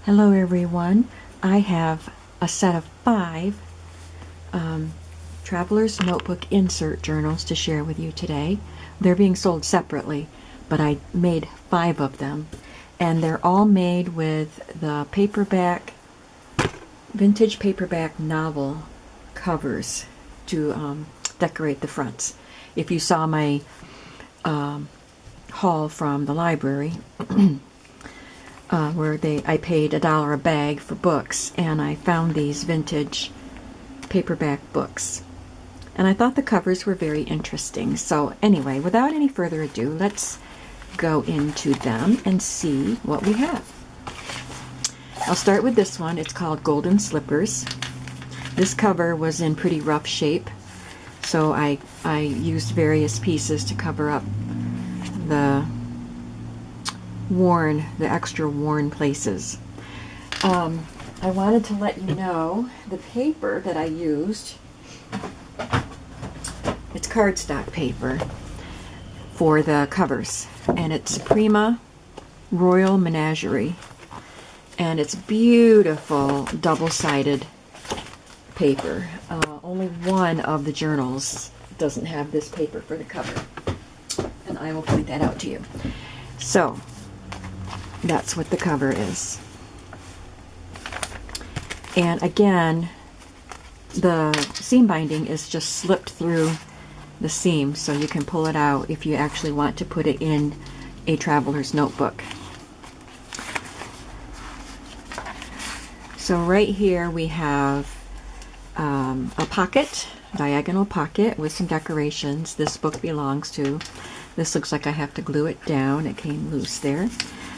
Hello everyone. I have a set of 5 Traveler's Notebook insert journals to share with you today. They're being sold separately, but I made 5 of them. And they're all made with the vintage paperback novel covers to decorate the fronts. If you saw my haul from the library, where I paid $1 a bag for books, and I found these vintage paperback books. And I thought the covers were very interesting. So anyway, without any further ado, let's go into them and see what we have. I'll start with this one. It's called Golden Slippers. This cover was in pretty rough shape, so I used various pieces to cover up the extra worn places. I wanted to let you know the paper that I used. It's cardstock paper for the covers, and it's Prima Royal Menagerie, and it's beautiful double-sided paper. Only one of the journals doesn't have this paper for the cover, and I will point that out to you. So that's what the cover is. And again, the seam binding is just slipped through the seam, so you can pull it out if you actually want to put it in a traveler's notebook. So right here we have a pocket, diagonal pocket with some decorations. This book belongs to. This looks like I have to glue it down. It came loose there.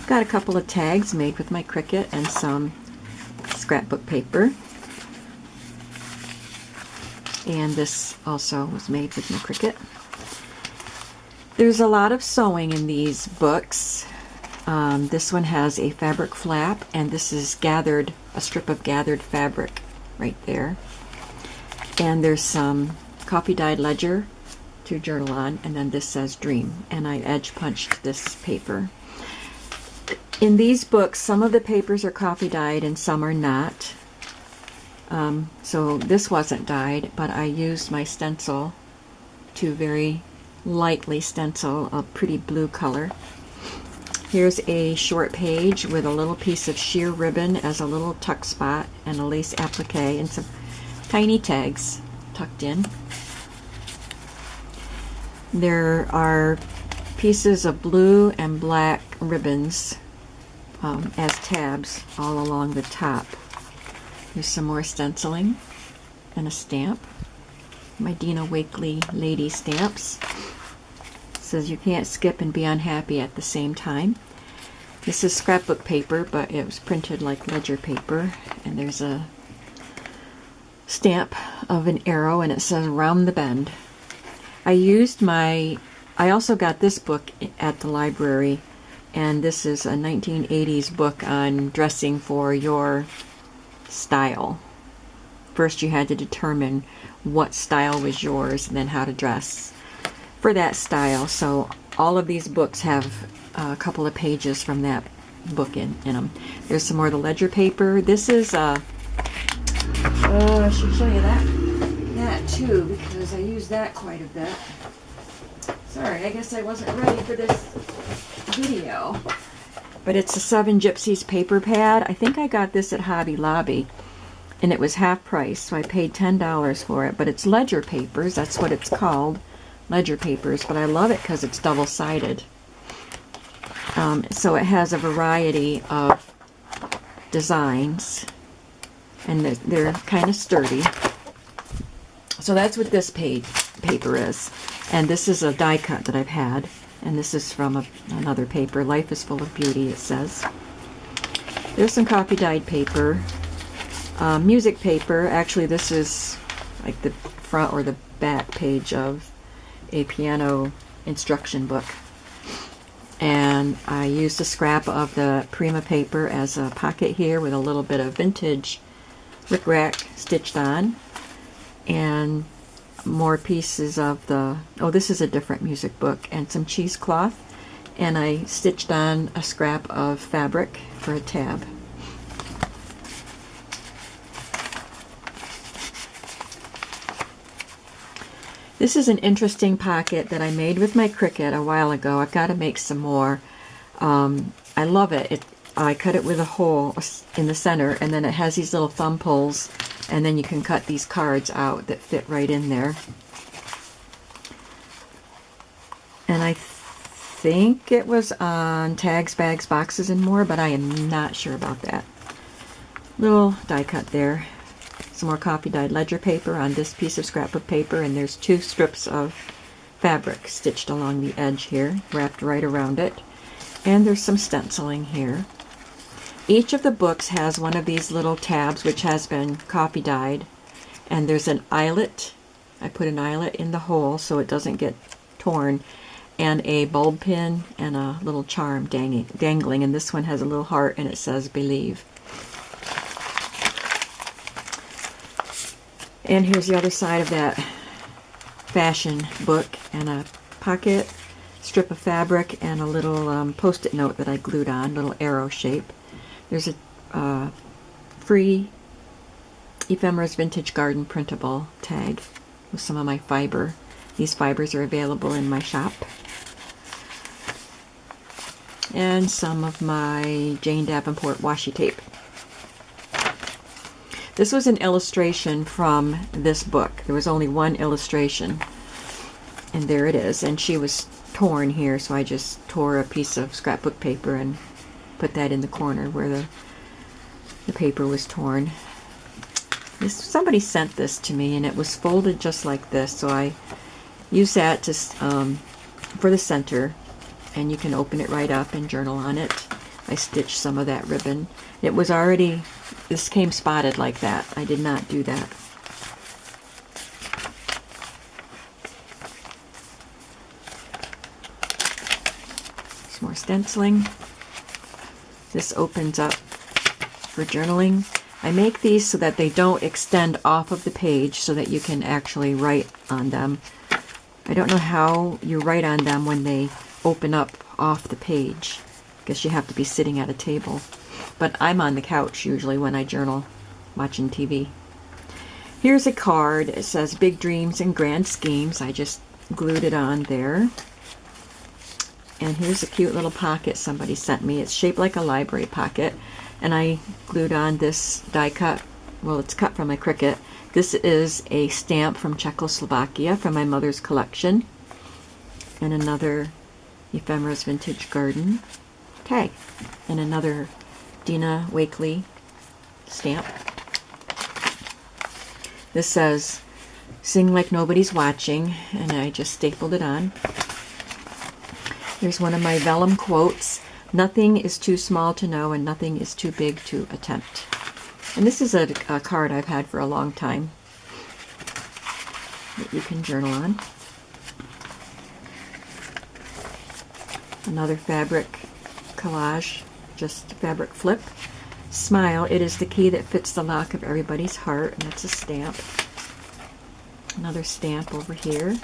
Got a couple of tags made with my Cricut and some scrapbook paper. And this also was made with my Cricut. There's a lot of sewing in these books. This one has a fabric flap, and this is a strip of gathered fabric right there. And there's some coffee dyed ledger to journal on, and then this says Dream, and I edge punched this paper. In these books, some of the papers are coffee dyed and some are not. So this wasn't dyed, but I used my stencil to very lightly stencil a pretty blue color. Here's a short page with a little piece of sheer ribbon as a little tuck spot and a lace applique and some tiny tags tucked in. There are pieces of blue and black ribbons as tabs all along the top. Here's some more stenciling and a stamp. My Dina Wakley lady stamps. It says you can't skip and be unhappy at the same time. This is scrapbook paper, but it was printed like ledger paper, and there's a stamp of an arrow, and it says round the bend. I also got this book at the library, and this is a 1980s book on dressing for your style. First you had to determine what style was yours and then how to dress for that style. So all of these books have a couple of pages from that book in them. There's some more of the ledger paper. This is I should show you that too, because I use that quite a bit. Sorry, I guess I wasn't ready for this video. But it's a 7 Gypsies paper pad. I think I got this at Hobby Lobby, and it was half price, so I paid $10 for it. But it's ledger papers, that's what it's called, ledger papers, but I love it because it's double-sided. So it has a variety of designs, and they're kind of sturdy. So that's what this paper is. And this is a die cut that I've had. And this is from another paper. Life is Full of Beauty, it says. There's some coffee dyed paper. Music paper. Actually, this is like the front or the back page of a piano instruction book. And I used a scrap of the Prima paper as a pocket here with a little bit of vintage rickrack stitched on. And more pieces of this is a different music book, and some cheesecloth, and I stitched on a scrap of fabric for a tab. This is an interesting pocket that I made with my Cricut a while ago. I've got to make some more. I love it. I cut it with a hole in the center, and then it has these little thumb pulls, and then you can cut these cards out that fit right in there. And I think it was on Tags, Bags, Boxes, and More, but I am not sure about that. Little die cut there. Some more coffee dyed ledger paper on this piece of scrapbook paper, and there's 2 strips of fabric stitched along the edge here, wrapped right around it. And there's some stenciling here. Each of the books has one of these little tabs which has been coffee dyed, and there's an eyelet. I put an eyelet in the hole so it doesn't get torn, and a bulb pin and a little charm dangling, and this one has a little heart and it says believe. And here's the other side of that fashion book, and a pocket, strip of fabric, and a little post-it note that I glued on, little arrow shape. There's a free Ephemera's Vintage Garden printable tag with some of my fiber. These fibers are available in my shop. And some of my Jane Davenport washi tape. This was an illustration from this book. There was only one illustration, and there it is. And she was torn here, so I just tore a piece of scrapbook paper and put that in the corner where the paper was torn. Somebody sent this to me, and it was folded just like this, so I used that to for the center, and you can open it right up and journal on it. I stitched some of that ribbon. It was already, this came spotted like that. I did not do that. Some more stenciling. This opens up for journaling. I make these so that they don't extend off of the page so that you can actually write on them. I don't know how you write on them when they open up off the page. I guess you have to be sitting at a table. But I'm on the couch usually when I journal, watching TV. Here's a card. It says Big Dreams and Grand Schemes. I just glued it on there. And here's a cute little pocket somebody sent me. It's shaped like a library pocket. And I glued on this die cut. Well, it's cut from my Cricut. This is a stamp from Czechoslovakia from my mother's collection. And another Ephemera's Vintage Garden tag. And another Dina Wakley stamp. This says, Sing Like Nobody's Watching, and I just stapled it on. Here's one of my vellum quotes. Nothing is too small to know, and nothing is too big to attempt. And this is a card I've had for a long time that you can journal on. Another fabric collage, just fabric flip. Smile, it is the key that fits the lock of everybody's heart, and that's a stamp. Another stamp over here.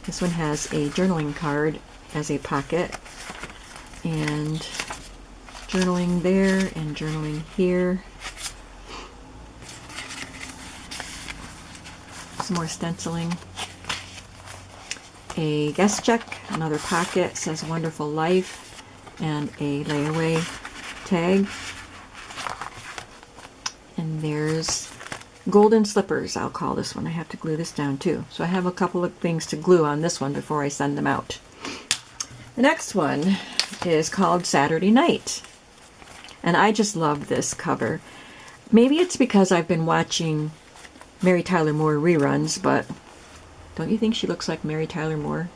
This one has a journaling card as a pocket, and journaling there and journaling here. Some more stenciling. A guest check, another pocket, says Wonderful Life, and a layaway tag. And there's golden slippers, I'll call this one. I have to glue this down too. So I have a couple of things to glue on this one before I send them out. The next one is called Saturday Night. And I just love this cover. Maybe it's because I've been watching Mary Tyler Moore reruns, but don't you think she looks like Mary Tyler Moore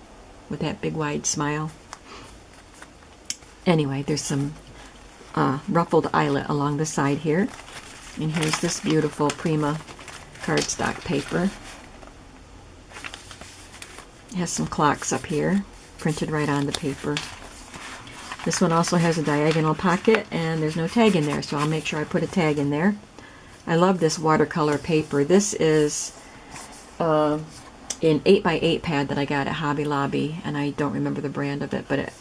with that big wide smile? Anyway, there's some ruffled eyelet along the side here. And here's this beautiful Prima cardstock paper. It has some clocks up here, printed right on the paper. This one also has a diagonal pocket, and there's no tag in there, so I'll make sure I put a tag in there. I love this watercolor paper. This is an 8x8 pad that I got at Hobby Lobby, and I don't remember the brand of it, but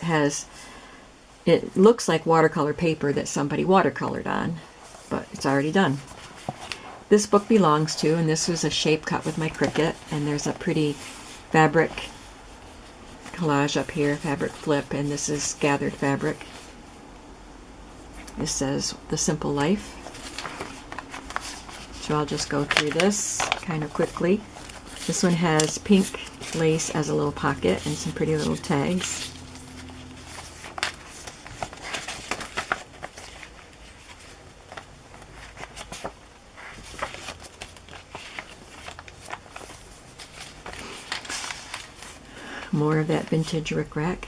it looks like watercolor paper that somebody watercolored on, but it's already done. this book belongs to, and this was a shape cut with my Cricut, and there's a pretty fabric collage up here, fabric flip, and this is gathered fabric. This says The Simple Life. So I'll just go through this kind of quickly. This one has pink lace as a little pocket and some pretty little tags. More of that vintage rickrack.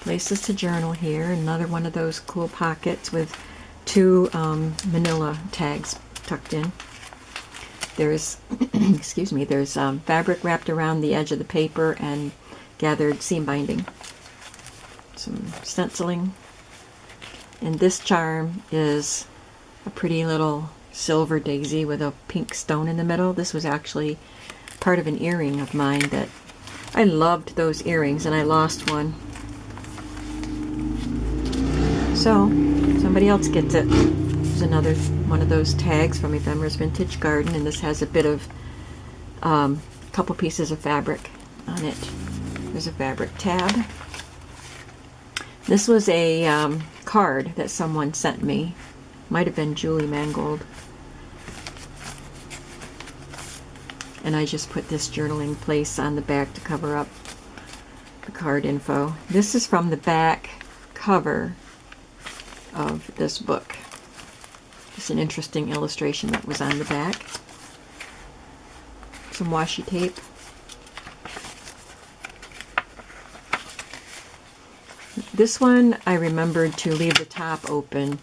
Places to journal here. Another one of those cool pockets with two manila tags tucked in. There's, excuse me, there's fabric wrapped around the edge of the paper and gathered seam binding. Some stenciling. And this charm is a pretty little silver daisy with a pink stone in the middle. This was actually part of an earring of mine that I loved those earrings, and I lost one. So somebody else gets it. There's another one of those tags from Ephemera's Vintage Garden, and this has a bit of couple pieces of fabric on it. There's a fabric tab. This was a card that someone sent me. Might have been Julie Mangold. And I just put this journaling place on the back to cover up the card info. This is from the back cover of this book. It's an interesting illustration that was on the back. Some washi tape. This one I remembered to leave the top open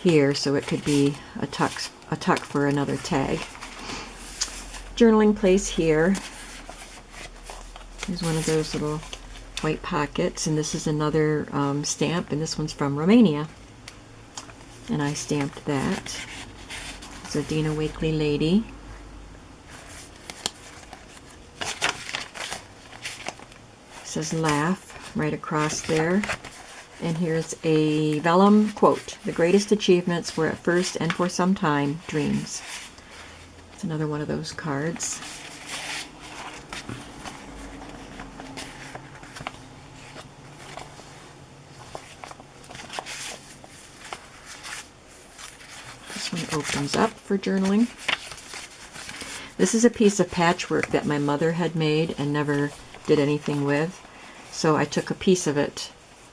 here so it could be a tuck for another tag. Journaling place here. There's one of those little white pockets, and this is another stamp, and this one's from Romania. And I stamped that. It's a Dina Wakley lady. It says laugh right across there. And here's a vellum quote. The greatest achievements were at first and for some time dreams. It's another one of those cards. This one opens up for journaling. This is a piece of patchwork that my mother had made and never did anything with. So I took a piece of it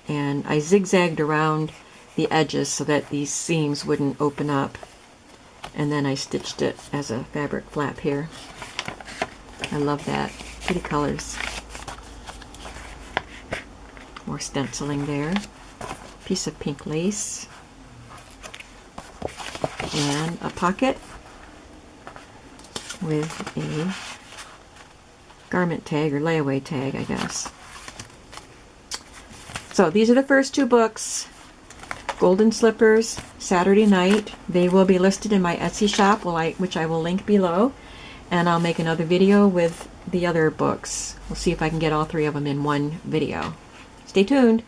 and I zigzagged around the edges so that these seams wouldn't open up. And then I stitched it as a fabric flap here. I love that. Pretty colors. More stenciling there. Piece of pink lace. And a pocket with a garment tag or layaway tag, I guess. So these are the first two books. Golden Slippers, Saturday Night. They will be listed in my Etsy shop, which I will link below. And I'll make another video with the other books. We'll see if I can get all three of them in one video. Stay tuned.